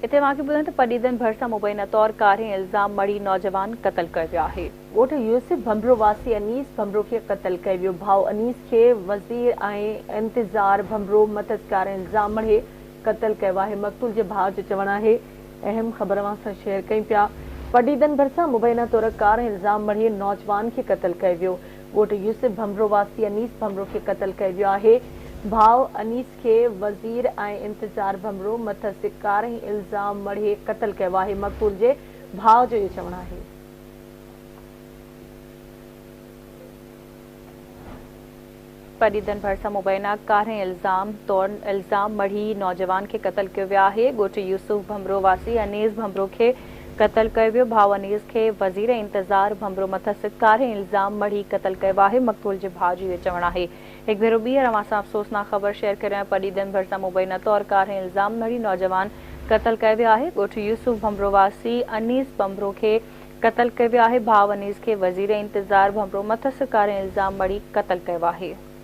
इते वाक़ई ॿुधनि त पडीदन भरिसां मुबैना तौर कारे इल्ज़ाम मड़ी नौजवान क़त्ल कयो वियो आहे। ॻोठ यूसुफ भंभरो वासी अनीस भंभरो खे क़त्ल कयो वियो। भाउ अनीस खे वज़ीर ऐं इंतज़ार भंभरो मथस कारे इल्ज़ाम मड़ी क़त्ल कयो आहे। मक़तूल जे भाउ जो चवणु आहे। अहम ख़बर अवां सां शेयर कयूं पिया। पडीदन भरिसां मुबैना तौर कारे इल्ज़ाम मड़ी नौजवान खे क़त्ल कयो वियो। ॻोठ यूसुफ भंभरो वासी अनीस भंभरो खे क़त्ल कयो वियो आहे। भाउ अनीस खे वज़ीर ऐं इंतज़ार भंभरो मथस कारे इल्ज़ाम मड़ी क़त्ल कयो आहे। मक़तूल जे भाउ जो इहो चवणु आहे। पडीदन भरिसां मुबैना कारे इल्ज़ाम मड़ी नौजवान खे क़त्ल कयो वियो आहे। ॻोठ यूसुफ भंभरो वासी अनीस भंभरो खे क़त्ल कयो वियो। भाउ अनीस खे वज़ीर इंतज़ार भंभरो मथस कारे इल्ज़ाम मड़ी क़त्ल कयो आहे। मक़तूल जे भाउ जो इहो चवणु आहे। एक भेरो ॿीहर अवां सां अफ़सोसनाक ख़बर शेयर करियां। पडीदन भरिसां मुबैना तौर कारे इल्ज़ाम मड़ी नौजवान क़त्ल कयो वियो आहे। ॻोठ यूसुफ भंभरो वासी अनीस भंभरो खे क़त्ल कयो वियो आहे। भाउ अनीस खे वज़ीर इंतज़ार भंभरो मथस कारे इल्ज़ाम मड़ी क़त्ल कयो आहे।